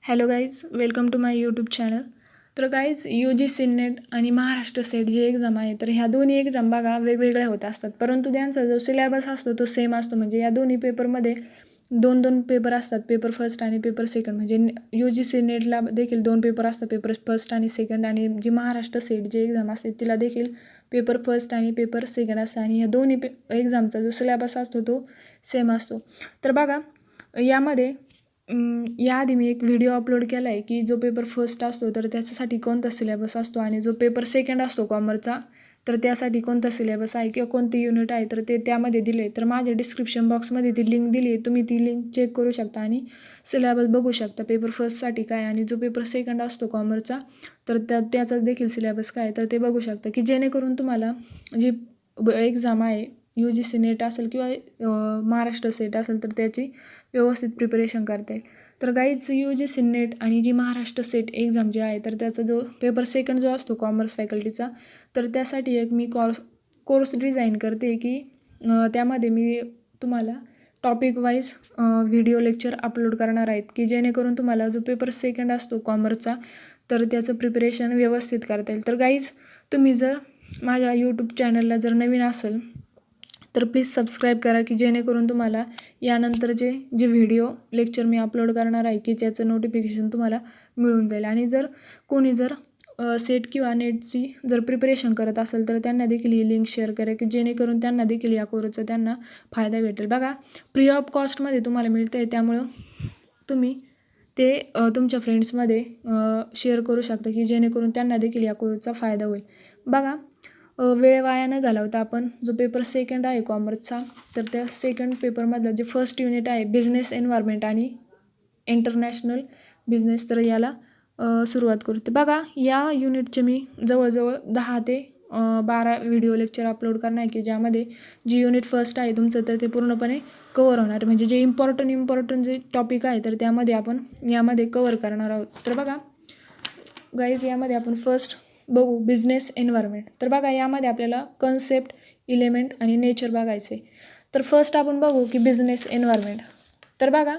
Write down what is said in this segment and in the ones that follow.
Hello guys, welcome to my YouTube channel. तर guys, UGC NET आणि Maharashtra set जे exam आहे, तर ह्या दोन्ही एक्झाम बघा वेगवेगळ्या होत असतात, परंतु त्यांचा जो सिलेबस असतो तो सेम असतो. म्हणजे या दोन्ही पेपरमध्ये दोन दोन पेपर असतात, पेपर फर्स्ट आणि पेपर सेकंड. म्हणजे UGC नेटला देखील दोन पेपर असतात, पेपर फर्स्ट आणि सेकंड. आणि जी महाराष्ट्र सेट जे एक्झाम असते तिला देखील पेपर फर्स्ट आणि पेपर सेकंड असतात. आणि ह्या दोन्ही एक्झामचा जो सिलेबस असतो तो सेम असतो. तर बघा, यामध्ये याआधी मी एक व्हिडिओ अपलोड केला आहे की जो पेपर फर्स्ट असतो तर त्याच्यासाठी कोणता सिलेबस असतो, आणि जो पेपर सेकंड असतो कॉमर्सचा तर त्यासाठी कोणता सिलेबस आहे किंवा कोणती युनिट आहे, तर ते त्यामध्ये दिले. तर माझ्या डिस्क्रिप्शन बॉक्समध्ये ती लिंक दिली आहे, तुम्ही ती लिंक चेक करू शकता आणि सिलेबस बघू शकता पेपर फर्स्टसाठी काय, आणि जो पेपर सेकंड असतो कॉमर्सचा तर त्याचा देखील सिलेबस काय तर ते बघू शकता, की जेणेकरून तुम्हाला जी एक्झाम आहे UGC नेट असेल किंवा महाराष्ट्र सेट असेल तर त्याची व्यवस्थित प्रिपरेशन करता येईल. तर गाईज, UGC नेट आणि जी महाराष्ट्र सेट एक्झाम जी आहे तर त्याचा जो पेपर सेकंड जो असतो कॉमर्स फॅकल्टीचा, तर त्यासाठी एक मी कोर्स डिझाईन करते की त्यामध्ये मी तुम्हाला topic wise video lecture upload करणार आहेत, की जेणेकरून तुम्हाला जो पेपर सेकंड असतो कॉमर्सचा तर त्याचं प्रिपरेशन व्यवस्थित करता येईल. तर गाईज, तुम्ही जर माझ्या यूट्यूब चॅनलला जर नवीन असेल तर प्लीज सबस्क्राईब करा, की जेणेकरून तुम्हाला यानंतर जे व्हिडिओ लेक्चर मी अपलोड करणार आहे की त्याचं नोटिफिकेशन तुम्हाला मिळून जाईल. आणि जर कोणी सेट किंवा नेटची जर प्रिपरेशन करत असेल तर त्यांना देखील ही लिंक शेअर करा, की जेणेकरून त्यांना देखील या कोर्सचा त्यांना फायदा भेटेल. बघा, फ्री ऑफ कॉस्टमध्ये तुम्हाला मिळतं आहे, त्यामुळं तुम्ही ते तुमच्या फ्रेंड्समध्ये शेअर करू शकता, की जेणेकरून त्यांना देखील या कोर्सचा फायदा होईल. बघा, वेळ वाया न घालवता आपण जो पेपर सेकंड आहे कॉमर्सचा तर त्या सेकंड पेपरमधलं जे फर्स्ट युनिट आहे बिझनेस एन्व्हायरमेंट आणि इंटरनॅशनल बिझनेस, तर याला सुरुवात करू. तर बघा, या युनिटचे मी जवळजवळ 10 ते 12 व्हिडिओ लेक्चर अपलोड करणार आहे, की ज्यामध्ये जी युनिट फर्स्ट आहे तुमचं तर ते पूर्णपणे कवर होणार. म्हणजे जे इम्पॉर्टंट जे टॉपिक आहे तर त्यामध्ये आपण यामध्ये कवर करणार आहोत. तर बघा गाईज, यामध्ये आपण फर्स्ट बघू बिझनेस एन्व्हायरमेंट. तर बघा, यामध्ये आपल्याला कन्सेप्ट, इलेमेंट आणि नेचर बघायचे. तर फर्स्ट आपण बघू की बिझनेस एन्व्हायरमेंट. तर बघा,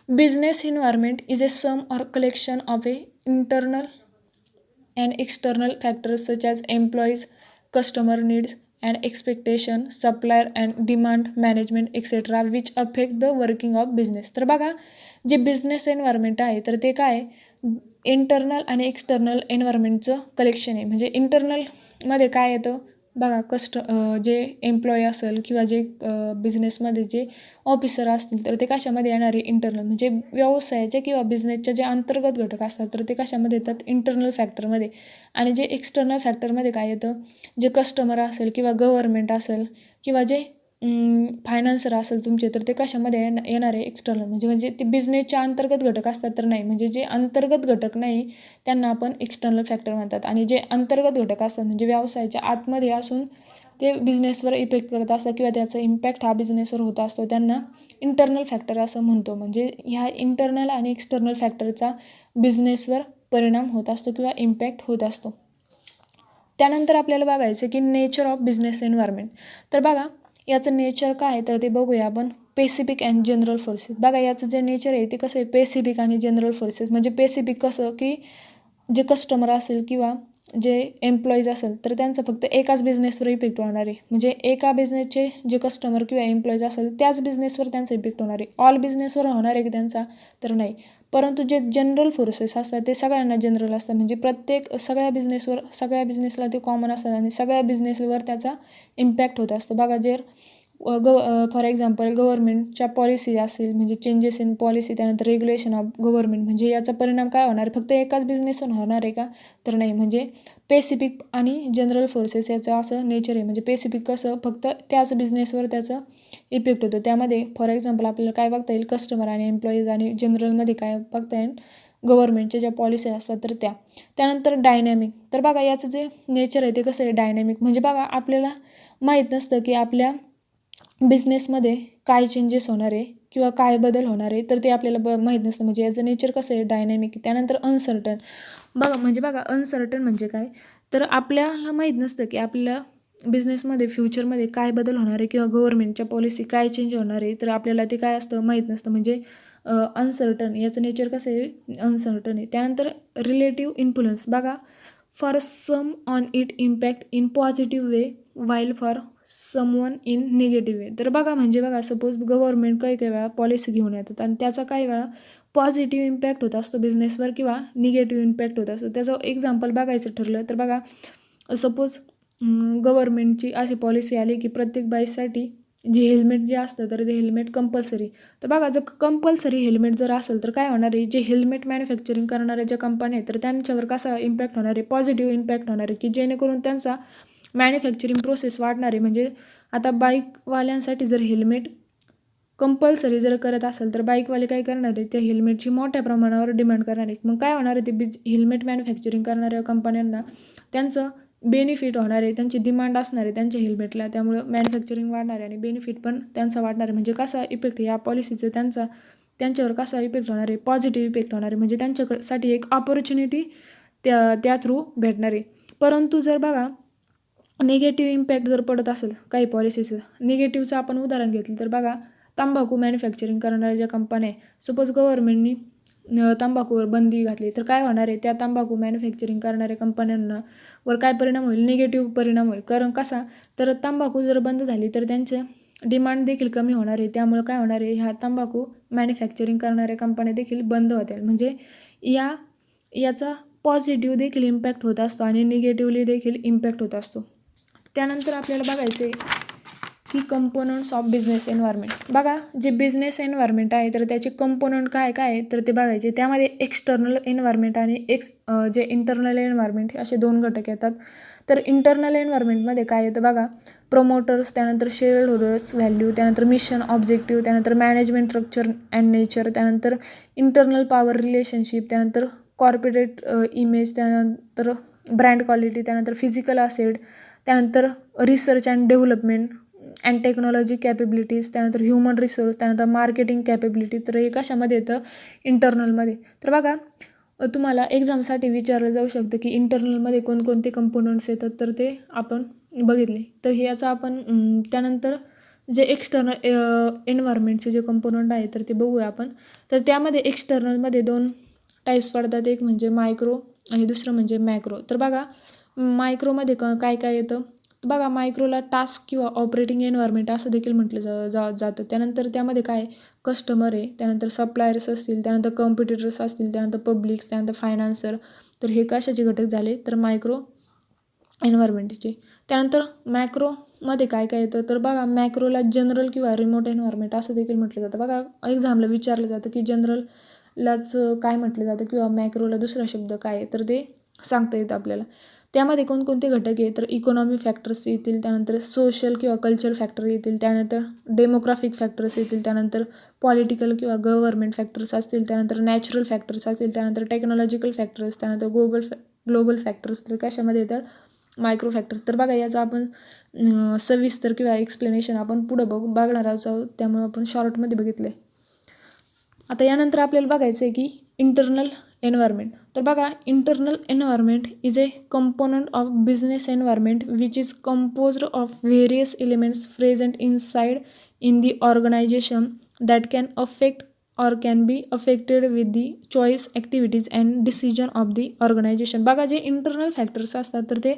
business environment is a sum or collection of internal and external factors such as employees, customer needs and expectation, supplier and demand management etcetera which affect the working of business. तर बघा, जे business environment आहे तर ते काय internal आणि external एन्व्हायरमेंटचं collection आहे. म्हणजे इंटरनलमध्ये काय येतं बघा, जे एम्प्लॉई असेल किंवा जे बिझनेसमध्ये जे ऑफिसर असतील तर ते कशामध्ये येणारे इंटरनल, म्हणजे व्यवसायाचे किंवा बिझनेसचे जे अंतर्गत घटक असतात तर ते कशामध्ये येतात इंटरनल फॅक्टरमध्ये. आणि जे एक्सटर्नल फॅक्टरमध्ये काय येतं, जे कस्टमर असेल किंवा गव्हर्नमेंट असेल किंवा जे फायनान्सर असेल तुमचे तर ते कशामध्ये येणार आहे एक्सटर्नल. म्हणजे ते बिझनेसच्या अंतर्गत घटक असतात तर नाही, म्हणजे जे अंतर्गत घटक नाही त्यांना आपण एक्सटर्नल फॅक्टर म्हणतात. आणि जे अंतर्गत घटक असतात म्हणजे व्यवसायाच्या आतमध्ये असून ते बिझनेसवर इफेक्ट करत असतात किंवा त्याचा इम्पॅक्ट हा बिझनेसवर होत असतो त्यांना इंटरनल फॅक्टर असं म्हणतो. म्हणजे ह्या इंटरनल आणि एक्सटर्नल फॅक्टरचा बिझनेसवर परिणाम होत असतो किंवा इम्पॅक्ट होत असतो. त्यानंतर आपल्याला बघायचं की नेचर ऑफ बिझनेस एन्व्हायरमेंट. तर बघा, याचं नेचर काय आहे तर ते बघूया आपण. Pacific and general forces. बघा, याचं जे नेचर आहे ते कसं आहे पेसिफिक आणि जनरल फोर्सेस. म्हणजे पेसिफिक कसं की जे कस्टमर असेल किंवा जे एम्प्लॉईज असेल तर त्यांचं फक्त एकाच बिझनेसवर इफेक्ट होणार आहे. म्हणजे एका बिझनेसचे जे कस्टमर किंवा एम्प्लॉईज असेल त्याच बिझनेसवर त्यांचा इफेक्ट होणार आहे. ऑल बिझनेसवर होणार आहे की त्यांचा तर नाही. परंतु जे जनरल फोर्सेस असतात ते सगळ्यांना जनरल असतात. म्हणजे सगळ्या बिझनेसला ते कॉमन असतात आणि सगळ्या बिझनेसवर त्याचा इम्पॅक्ट होत असतो. बघा, फॉर एक्झाम्पल गव्हर्नमेंटच्या पॉलिसी असेल म्हणजे चेंजेस इन पॉलिसी, त्यानंतर रेग्युलेशन ऑफ गव्हर्नमेंट, म्हणजे याचा परिणाम काय होणार फक्त एकाच बिझनेसवर होणार आहे का तर नाही. म्हणजे पेसिफिक आणि जनरल फोर्सेस याचं असं नेचर आहे. म्हणजे पेसिफिक कसं फक्त त्याच बिझनेसवर त्याचं इफेक्ट होतो. त्यामध्ये फॉर एक्झाम्पल आपल्याला काय बघता येईल कस्टमर आणि एम्प्लॉईज, आणि जनरलमध्ये काय बघता येईल गव्हर्नमेंटच्या ज्या पॉलिसी असतात तर त्यानंतर डायनॅमिक. तर बघा, याचं जे नेचर आहे ते कसं आहे डायनॅमिक. म्हणजे बघा, आपल्याला माहीत नसतं की आपल्या बिझनेसमध्ये काय चेंजेस होणार आहे किंवा काय बदल होणार आहे तर ते आपल्याला माहीत नसतं. म्हणजे याचं नेचर कसं आहे डायनॅमिक. त्यानंतर अनसर्टन. बघा अनसर्टन म्हणजे काय तर आपल्याला माहीत नसतं की आपल्या बिझनेसमध्ये फ्युचरमध्ये काय बदल होणार आहे किंवा गव्हर्नमेंटच्या पॉलिसी काय चेंज होणार आहे तर आपल्याला ते काय असतं माहीत नसतं. म्हणजे अनसर्टन, याचं नेचर कसं आहे अनसर्टन आहे. त्यानंतर रिलेटिव्ह इन्फ्लुअन्स बघा, for some on it impact in positive way while for someone in negative way. तर बघा म्हणजे बघा सपोज गव्हर्नमेंट काही वेळा पॉलिसी घेऊन येतात आणि त्याचा काही वेळा पॉझिटिव्ह इम्पॅक्ट होत असतो बिझनेसवर किंवा निगेटिव्ह इम्पॅक्ट होत असतो. त्याचं एक्झाम्पल बघायचं ठरलं तर बघा सपोज गव्हर्नमेंटची अशी पॉलिसी आली की प्रत्येक बाईसाठी जे हेल्मेट जे असतं तर ते हेल्मेट कंपल्सरी. तर बघा जर कंपल्सरी हेल्मेट जर असेल तर काय होणार आहे, जे हेल्मेट मॅन्युफॅक्चरिंग करणाऱ्या ज्या कंपन्या आहेत तर त्यांच्यावर कसा इम्पॅक्ट होणार आहे, पॉझिटिव्ह इम्पॅक्ट होणार आहे की जेणेकरून त्यांचा मॅन्युफॅक्चरिंग प्रोसेस वाढणार आहे. म्हणजे आता बाईकवाल्यांसाठी जर हेल्मेट कंपल्सरी जर करत असेल तर बाईकवाले काय करणार आहे, त्या हेल्मेटची मोठ्या प्रमाणावर डिमांड करणार आहे. मग काय होणार आहे, ते हेल्मेट मॅन्युफॅक्चरिंग करणाऱ्या कंपन्यांना त्यांचं बेनिफिट होणार आहे, त्यांची डिमांड असणार आहे त्यांच्या हेल्मेटला, त्यामुळं मॅन्युफॅक्चरिंग वाढणार आहे आणि बेनिफिट पण त्यांचा वाढणार आहे. म्हणजे कसा इफेक्ट या पॉलिसीचं त्यांच्यावर कसा इफेक्ट होणार आहे, पॉझिटिव्ह इफेक्ट होणार आहे. म्हणजे त्यांच्यासाठी एक ऑपॉर्च्युनिटी त्या थ्रू भेटणार आहे. परंतु जर बघा निगेटिव्ह इम्पॅक्ट जर पडत असेल काही पॉलिसीचं, निगेटिव्हचं आपण उदाहरण घेतलं तर बघा तंबाखू मॅन्युफॅक्चरिंग करणाऱ्या ज्या कंपन्या आहे, सपोज गव्हर्नमेंटनी तंबाखूवर बंदी घातली तर काय होणार आहे, त्या तंबाखू मॅन्युफॅक्चरिंग करणाऱ्या कंपन्यांना वर काय परिणाम होईल, निगेटिव्ह परिणाम होईल. कारण कसा, तर तंबाखू जर बंद झाली तर त्यांचे डिमांड देखील कमी होणार आहे. त्यामुळे काय होणार आहे, ह्या तंबाखू मॅन्युफॅक्चरिंग करणाऱ्या कंपन्या देखील बंद होतील. म्हणजे याचा पॉझिटिव्ह देखील इम्पॅक्ट होत असतो आणि निगेटिव्हली देखील इम्पॅक्ट होत असतो. त्यानंतर आपल्याला बघायचं आहे की कंपोनंट्स ऑफ बिझनेस एन्व्हायरमेंट. बघा जे बिझनेस एन्व्हायरमेंट आहे तर त्याचे कंपोनंट काय काय आहे तर ते बघायचे. त्यामध्ये एक्सटर्नल एन्व्हायरमेंट आणि जे इंटरनल एन्व्हायरमेंट असे दोन घटक येतात. तर इंटरनल एन्व्हायरमेंटमध्ये काय येतं बघा, प्रमोटर्स, त्यानंतर शेअर होल्डर्स व्हॅल्यू, त्यानंतर मिशन ऑब्जेक्टिव्ह, त्यानंतर मॅनेजमेंट स्ट्रक्चर अँड नेचर, त्यानंतर इंटरनल पॉवर रिलेशनशिप, त्यानंतर कॉर्पोरेट इमेज, त्यानंतर ब्रँड क्वालिटी, त्यानंतर फिजिकल असेट, त्यानंतर research and development and technology capabilities, त्यानंतर ह्युमन रिसोर्स, त्यानंतर मार्केटिंग कॅपेबिलिटी. तर हे कशामध्ये येतं, इंटरनलमध्ये. तर बघा तुम्हाला एक्झामसाठी विचारलं जाऊ शकतं की इंटरनलमध्ये कोणकोणते कंपोनंट्स येतात तर ते आपण बघितले. तर हे याचा आपण त्यानंतर जे एक्सटर्नल एन्व्हायरमेंटचे जे कंपोनंट आहे तर ते बघूया आपण. तर त्यामध्ये एक्सटर्नलमध्ये दोन टाईप्स पडतात, एक म्हणजे मायक्रो आणि दुसरं म्हणजे मॅक्रो. तर बघा मायक्रोमध्ये काय काय येतं, बघा मायक्रोला टास्क किंवा ऑपरेटिंग एन्व्हायरमेंट असं देखील म्हटलं जातं. त्यानंतर त्यामध्ये काय कस्टमर आहे, त्यानंतर सप्लायर्स असतील, त्यानंतर कॉम्पिटिटर्स असतील, त्यानंतर पब्लिक्स, त्यानंतर फायनान्सर. तर हे कशाचे घटक झाले तर मायक्रो एन्व्हायरमेंटचे. त्यानंतर मॅक्रोमध्ये काय काय येतं तर बघा मॅक्रोला जनरल किंवा रिमोट एन्व्हायरमेंट असं देखील म्हटलं जातं. बघा एक्झामला विचारलं जातं की जनरललाच काय म्हटलं जातं किंवा मॅक्रोला दुसरा शब्द काय आहे तर ते सांगता येतं आपल्याला. त्यामध्ये कोणकोणते घटक आहे तर इकॉनॉमी फॅक्टर्स येतील, त्यानंतर सोशल किंवा कल्चर फॅक्टर येतील, त्यानंतर डेमोग्राफिक फॅक्टर्स येतील, त्यानंतर पॉलिटिकल किंवा गव्हर्नमेंट फॅक्टर्स असतील, त्यानंतर नॅचरल फॅक्टर्स असतील, त्यानंतर टेक्नॉलॉजिकल फॅक्टर्स, त्यानंतर ग्लोबल फॅक्टर्स. तर कशामध्ये येतात मायक्रो फॅक्टर. तर बघा याचा आपण सविस्तर किंवा एक्सप्लेनेशन आपण पुढं बघणार आहोत, त्यामुळे आपण शॉर्टमध्ये बघितलं आहे. आता यानंतर आपल्याला बघायचं आहे की इंटरनल एन्व्हायरमेंट. तर बघा internal environment is a component of business environment which is composed of various elements present inside in the organisation that can affect or can be affected with the choice activities and decision of the organization. बघा जे internal factors असतात तर ते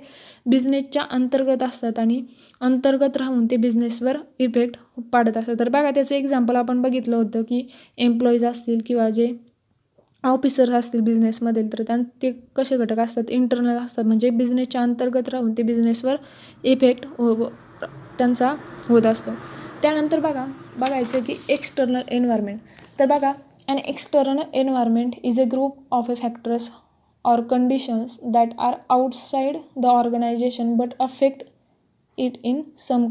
बिझनेसच्या अंतर्गत असतात आणि अंतर्गत राहून ते बिझनेसवर इफेक्ट पाडत असतात. तर बघा त्याचं एक्झाम्पल आपण बघितलं होतं की एम्प्लॉईज असतील किंवा जे ऑफिसर असतील बिझनेसमधील तर ते कसे घटक असतात, इंटरनल असतात. म्हणजे बिझनेसच्या अंतर्गत राहून ते बिझनेसवर इफेक्ट त्यांचा होत असतो. त्यानंतर बघायचं की एक्सटर्नल एन्व्हायरमेंट. तर बघा an external environment is a group of factors or conditions that are outside the organization but affect it in some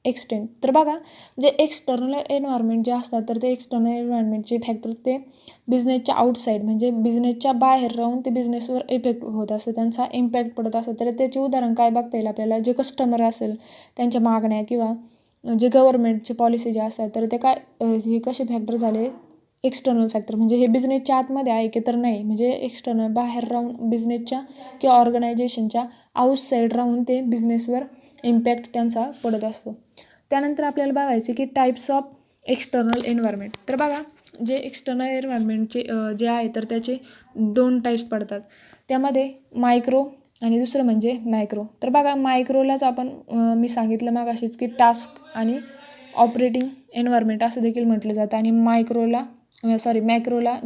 extent. तर बघा जे एक्सटर्नल एन्व्हायरमेंट जे असतात तर ते एक्सटर्नल एन्व्हायरमेंटचे फॅक्टर ते बिझनेसच्या आउटसाईड म्हणजे बिझनेसच्या बाहेर राहून ते बिझनेसवर इफेक्ट होत असतो, त्यांचा इम्पॅक्ट पडत असतो. तर त्याचे उदाहरण काय बघता येईल आपल्याला, जे कस्टमर असेल त्यांच्या मागण्या किंवा जे गव्हर्नमेंटचे पॉलिसी जे असतात तर ते काय हे कसे फॅक्टर झाले एक्सटर्नल फॅक्टर. म्हणजे हे बिझनेसच्या आतमध्ये आहे की तर नाही, म्हणजे एक्सटर्नल बाहेर राहून बिझनेसच्या किंवा ऑर्गनायझेशनच्या आउटसाईड राहून ते बिझनेसवर इम्पॅक्ट त्यांचा पडत असतो. त्यानंतर आपल्याला बघायचं की टाईप्स ऑफ एक्सटर्नल एन्व्हायरमेंट. तर बघा जे एक्सटर्नल एन्व्हायरमेंटचे जे आहे तर त्याचे 2 टाईप्स पडतात. त्यामध्ये मायक्रो आणि दुसरं म्हणजे मॅक्रो. तर बघा मायक्रोलाच आपण मी सांगितलं मगाशीच की टास्क आणि ऑपरेटिंग एन्व्हायरमेंट असं देखील म्हटलं जातं आणि मॅक्रोला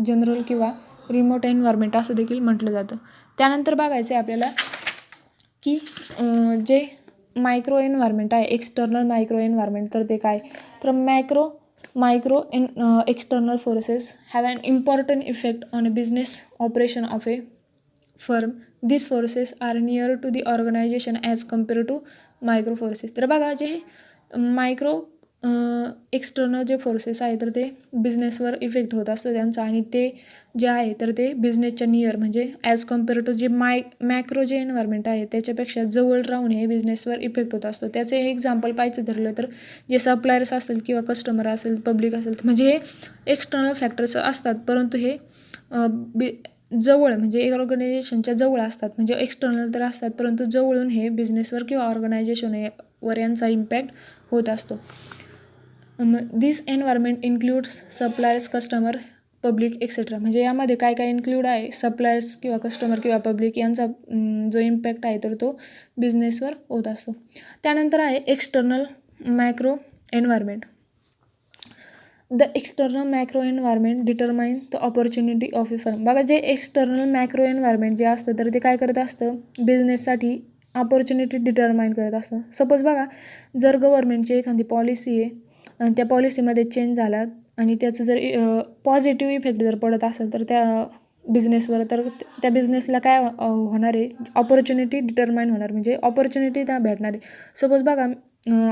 जनरल किंवा रिमोट एन्व्हायरमेंट असं देखील म्हटलं जातं. त्यानंतर बघायचं आहे आपल्याला की जे मायक्रो एन्व्हायरमेंट आहे, एक्सटर्नल मायक्रो एन्व्हायरमेंट, तर ते काय? तर micro external forces have an important effect on a business operation of a firm. This forces are near to the organisation as compare to micro forces. तर बघा जे micro external जे forces आहे तर ते बिझनेसवर इफेक्ट होत असतं त्यांचा आणि ते जे आहे तर ते बिझनेसच्या नियर म्हणजे ॲज कम्पेअर टू जे मॅक्रो जे एन्व्हायरमेंट आहे त्याच्यापेक्षा जवळ राहून हे बिझनेसवर इफेक्ट होत असतो. त्याचे एक्झाम्पल पाहायचं ठरलं तर जे सप्लायर्स असतील किंवा कस्टमर असेल, पब्लिक असेल, म्हणजे हे एक्सटर्नल फॅक्टर्स असतात परंतु हे जवळ म्हणजे एक ऑर्गनायझेशनच्या जवळ असतात. म्हणजे एक्सटर्नल तर असतात परंतु जवळून हे बिझनेसवर किंवा ऑर्गनायझेशनवर यांचा इम्पॅक्ट होत असतो. This environment includes suppliers, customer, public etcetera. म्हणजे यामध्ये काय काय इन्क्लूड आहे? सप्लायर्स किंवा कस्टमर किंवा पब्लिक यांचा जो इम्पॅक्ट आहे तर तो बिझनेसवर होत असतो. त्यानंतर आहे external macro environment. The external macro environment determine the opportunity of a firm. बघा जे एक्सटर्नल मॅक्रो एन्व्हायरमेंट जे असतं तर ते काय करत असतं? बिझनेससाठी ऑपॉर्च्युनिटी डिटरमाइन करत असतं. सपोज बघा जर गव्हर्नमेंटची एखादी पॉलिसी आहे आणि त्या पॉलिसीमध्ये चेंज झाला आणि त्याचं जर पॉझिटिव्ह इफेक्ट जर पडत असेल तर त्या बिझनेसवर, तर त्या बिझनेसला काय होणार आहे? ऑपॉर्च्युनिटी डिटरमाइन होणार, म्हणजे ऑपॉर्च्युनिटी त्या भेटणार आहे. सपोज बघा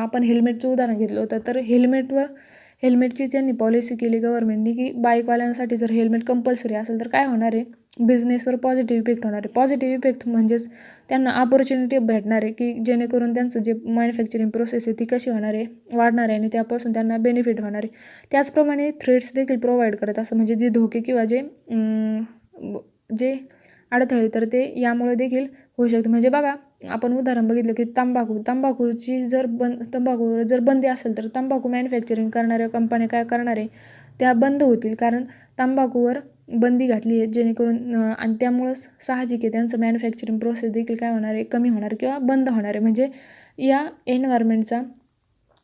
आपण हेल्मेटचं उदाहरण घेतलं होतं तर हेल्मेटची त्यांनी पॉलिसी केली गव्हर्नमेंटनी की बाईकवाल्यांसाठी जर हेल्मेट कंपल्सरी असेल तर काय होणार आहे? बिझनेसवर पॉझिटिव्ह इफेक्ट होणार आहे. पॉझिटिव्ह इफेक्ट म्हणजेच त्यांना ऑपॉर्च्युनिटी भेटणार आहे की जेणेकरून त्यांचं जे मॅन्युफॅक्चरिंग प्रोसेस आहे ती कशी होणार आहे? वाढणार आहे आणि त्यापासून त्यांना बेनिफिट होणार आहे. त्याचप्रमाणे थ्रेट्स देखील प्रोव्हाइड करत असं, म्हणजे जे धोके किंवा जे अडथळे तर ते यामुळे देखील होऊ शकते. म्हणजे बघा आपण उदाहरण बघितलं की तंबाखूची जर तंबाखूवर जर बंदी असेल तर तंबाखू मॅन्युफॅक्चरिंग करणाऱ्या कंपन्या काय करणार आहे? त्या बंद होतील, कारण तंबाखूवर बंदी घातली आहे जेणेकरून आणि त्यामुळंच साहजिक आहे त्यांचं मॅन्युफॅक्चरिंग प्रोसेस देखील काय होणार आहे? कमी होणार किंवा बंद होणार आहे. म्हणजे या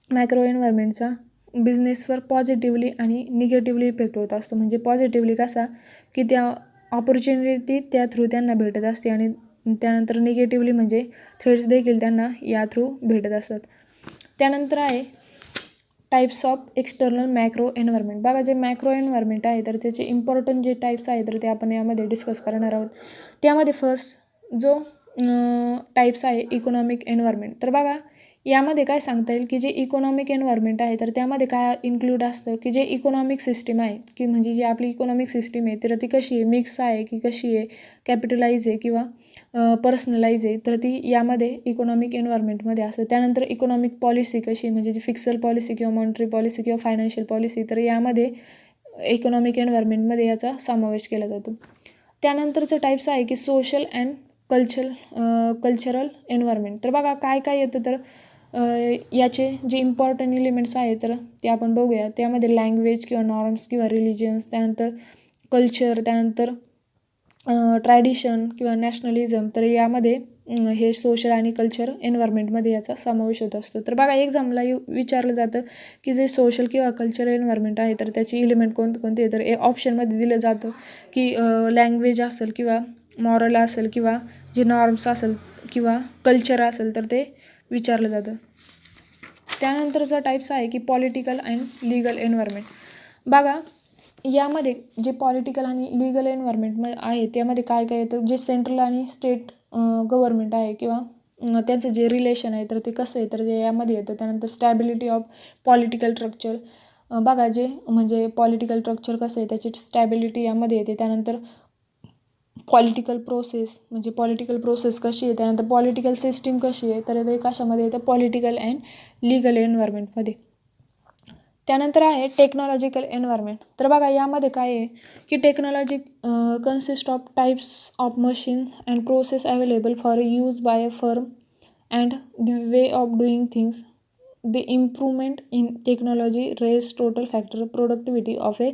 मॅक्रो एन्व्हायरमेंटचा बिझनेसवर पॉझिटिव्हली आणि निगेटिव्हली इफेक्ट होत असतो. म्हणजे पॉझिटिव्हली कसा की त्या ऑपॉर्च्युनिटी त्या थ्रू त्यांना भेटत असते आणि त्यानंतर निगेटिव्हली म्हणजे थ्रेट्स देखील त्यांना या थ्रू भेटत असतात. त्यानंतर आहे types of external macro environment. बघा जे मॅक्रो एन्व्हायरमेंट आहे तर त्याचे इम्पॉर्टंट जे टाईप्स आहे तर ते आपण यामध्ये डिस्कस करणार आहोत. त्यामध्ये फर्स्ट जो टाईप्स आहे इकॉनॉमिक एन्व्हायरमेंट. तर बघा यामध्ये काय सांगता येईल की जे इकॉनॉमिक एन्व्हायरमेंट आहे तर त्यामध्ये काय इन्क्लूड असतं की जे इकॉनॉमिक सिस्टीम आहे की म्हणजे जी आपली इकॉनॉमिक सिस्टीम आहे तर ती कशी आहे? मिक्स आहे की कशी आहे? कॅपिटलाइज आहे किंवा पर्सनलाइज आहे, तर ती यामध्ये इकॉनॉमिक एन्व्हायरमेंटमध्ये असतं. त्यानंतर इकॉनॉमिक पॉलिसी कशी, म्हणजे जी फिक्सल पॉलिसी किंवा मॉनिटरी पॉलिसी किंवा फायनान्शियल पॉलिसी, तर यामध्ये इकॉनॉमिक एन्व्हायरमेंटमध्ये याचा समावेश केला जातो. त्यानंतरचं टाईप्स आहे की सोशल अँड कल्चरल एन्व्हायरमेंट. तर बघा काय काय येतं तर याचे जे इम्पॉर्टंट एलिमेंट्स आहेत तर ते आपण बघूया. त्यामध्ये लँग्वेज किंवा नॉर्म्स किंवा रिलिजन्स, त्यानंतर कल्चर, त्यानंतर ट्रॅडिशन किंवा नॅशनलिझम, तर यामध्ये हे सोशल आणि कल्चर एन्व्हायरमेंटमध्ये याचा समावेश होत असतो. तर बघा एक्झामला विचारलं जातं की जे सोशल किंवा कल्चर एन्व्हायरमेंट आहे तर त्याची एलिमेंट कोणते तर ऑप्शनमध्ये दिलं जातं की लँग्वेज असेल किंवा मॉरल असेल किंवा जे नॉर्म्स असेल किंवा कल्चर असेल तर ते विचारलं जातं. त्यानंतरचा टाईप्स आहे की पॉलिटिकल अँड लिगल एन्व्हायरमेंट. बघा यामध्ये जे पॉलिटिकल आणि लिगल एन्व्हायरमेंट आहे त्यामध्ये काय काय येतं? जे सेंट्रल आणि स्टेट गव्हर्नमेंट आहे किंवा त्यांचं जे रिलेशन आहे तर ते कसं आहे तर ते यामध्ये येतं. त्यानंतर स्टॅबिलिटी ऑफ पॉलिटिकल स्ट्रक्चर. बघा जे म्हणजे पॉलिटिकल स्ट्रक्चर कसं आहे त्याची स्टॅबिलिटी यामध्ये येते. त्यानंतर पॉलिटिकल प्रोसेस, म्हणजे पॉलिटिकल प्रोसेस कशी आहे, त्यानंतर पॉलिटिकल सिस्टीम कशी आहे तर ते कशामध्ये येतं? पॉलिटिकल अँड लिगल एन्व्हायरमेंटमध्ये. त्यानंतर आहे टेक्नॉलॉजिकल एन्व्हायरमेंट. तर बघा यामध्ये काय आहे की technology consist of types of machines and process available for use by a firm and the way of doing things. The improvement in technology raise total factor productivity of a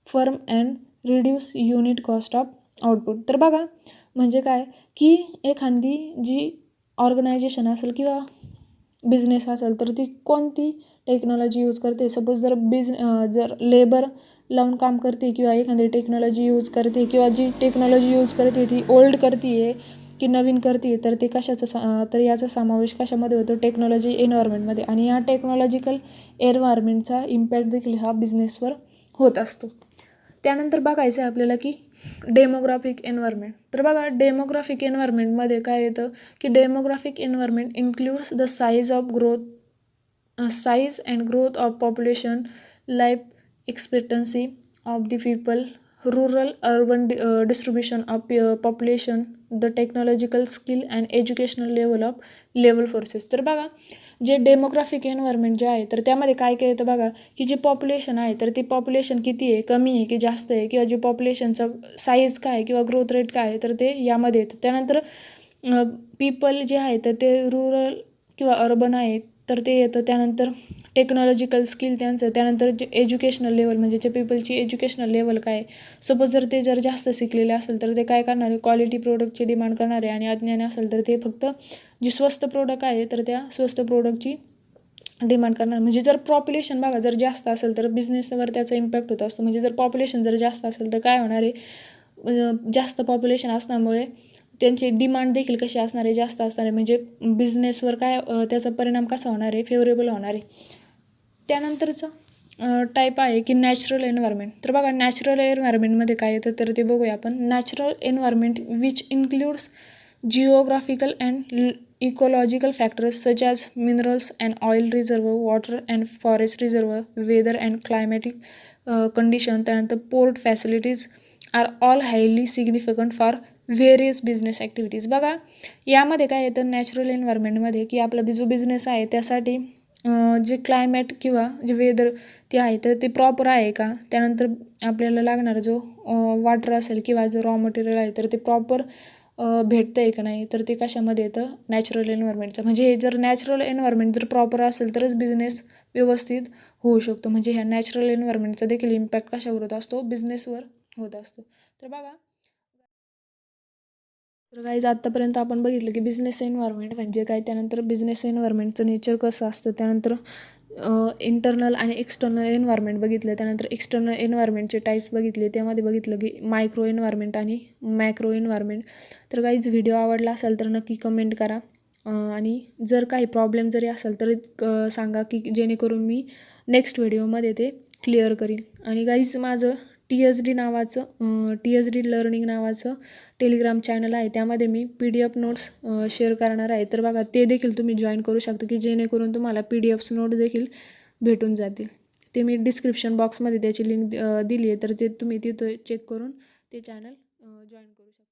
firm and reduce unit cost of output. तर बघा म्हणजे काय की एखादी जी organisation असेल किंवा business असेल तर ती कोणती टेक्नॉलॉजी यूज करते. सपोज जर लेबर लावून काम करते किंवा एखादी टेक्नॉलॉजी यूज करते किंवा जी टेक्नॉलॉजी यूज करते ती ओल्ड करते आहे की नवीन करते तर ते तर याचा समावेश कशामध्ये होतो, टेक्नॉलॉजी एन्व्हायरमेंटमध्ये. आणि या टेक्नॉलॉजिकल एन्व्हायरमेंटचा इम्पॅक्ट देखील हा बिझनेसवर होत असतो. त्यानंतर बघायचं आहे आपल्याला की डेमोग्राफिक एन्व्हायरमेंट. तर बघा डेमोग्राफिक एन्व्हायरमेंटमध्ये काय येतं की demographic environment includes the size and growth of population, life expectancy of the people, rural urban distribution of population, the technological skill and educational level forces. तर बघा जे डेमोग्राफिक एन्व्हायरमेंट जे आहे तर त्यामध्ये काय काय येतं बघा की जी पॉप्युलेशन आहे तर ती पॉप्युलेशन किती आहे, कमी आहे की जास्त आहे, किंवा जी पॉप्युलेशनचं साईज काय किंवा ग्रोथ रेट काय आहे तर ते यामध्ये येतं. त्यानंतर पीपल जे आहे तर ते रुरल किंवा अर्बन आहे तर ते येतं. त्यानंतर टेक्नॉलॉजिकल स्किल त्यांचं, त्यानंतर जे एज्युकेशनल लेवल म्हणजे जे पीपलची एज्युकेशनल लेवल काय आहे. सपोज जर जास्त शिकलेले असेल तर ते काय करणार आहे, क्वालिटी प्रोडक्टची डिमांड करणार आहे. आणि अज्ञानी असेल तर ते फक्त जी स्वस्त प्रोडक्ट आहे तर त्या स्वस्त प्रोडक्टची डिमांड करणार. म्हणजे जर पॉप्युलेशन बघा जर जास्त असेल तर बिझनेसवर त्याचा इम्पॅक्ट होत असतो. म्हणजे जर पॉप्युलेशन जर जास्त असेल तर काय होणार आहे, जास्त पॉप्युलेशन असल्यामुळे त्यांची डिमांड देखील कशी असणार आहे, जास्त असणार आहे. म्हणजे बिझनेसवर काय त्याचा परिणाम कसा होणार आहे, फेवरेबल होणार आहे. त्यानंतरचं टाईप आहे की नॅचरल एन्व्हायरमेंट. तर बघा नॅचरल एन्व्हायरमेंटमध्ये काय येतं तर ते बघूया आपण. Natural environment which includes geographical and ecological factors such as minerals and oil reserve, water and forest reserve, weather and climatic condition, त्यानंतर port facilities are all highly significant for various business activities. बघा यामध्ये काय येतं natural एन्व्हायरमेंटमध्ये की आपला जो business आहे त्यासाठी जे क्लायमेट किंवा जे वेदर ते आहे तर ते प्रॉपर आहे का. त्यानंतर आपल्याला लागणारा जो वॉटर असेल किंवा जो रॉ मटेरियल आहे तर ते प्रॉपर भेटतं आहे का नाही तर ते कशामध्ये येतं, नॅचरल एन्व्हायरमेंटचं. म्हणजे हे जर नॅचरल एन्व्हायरमेंट जर प्रॉपर असेल तरच बिझनेस व्यवस्थित होऊ शकतो. म्हणजे ह्या नॅचरल एन्व्हायरमेंटचा देखील इम्पॅक्ट कशावर होत असतो, बिझनेसवर होत असतो. तर बघा तर गाईज आत्तापर्यंत आपण बघितलं की बिझनेस एन्व्हायरमेंट म्हणजे काय, त्यानंतर बिझनेस एन्व्हायरमेंटचं नेचर कसं असतं, त्यानंतर इंटरनल आणि एक्सटर्नल एन्व्हायरमेंट बघितलं, त्यानंतर एक्सटर्नल एन्व्हायरमेंटचे टाईप्स बघितले. त्यामध्ये बघितलं की मायक्रो एन्व्हायरमेंट आणि मॅक्रो एन्व्हायरमेंट. तर गाईज व्हिडिओ आवडला असेल तर नक्की कमेंट करा. आणि जर काही प्रॉब्लेम जरी असेल तर सांगा की जेणेकरून मी नेक्स्ट व्हिडिओमध्ये ते क्लिअर करीन. आणि गाईज माझं TSD लर्निंग नावाचं टेलिग्राम चॅनल आहे, त्यामध्ये मी PDF नोट्स शेअर करणार आहे. तर बघा ते देखील तुम्ही जॉईन करू शकता की जेणेकरून तुम्हाला PDFs नोट देखील भेटून जातील. ते मी डिस्क्रिप्शन बॉक्समध्ये त्याची लिंक दिली आहे तर ते तुम्ही तिथं चेक करून ते चॅनल जॉईन करू शकता.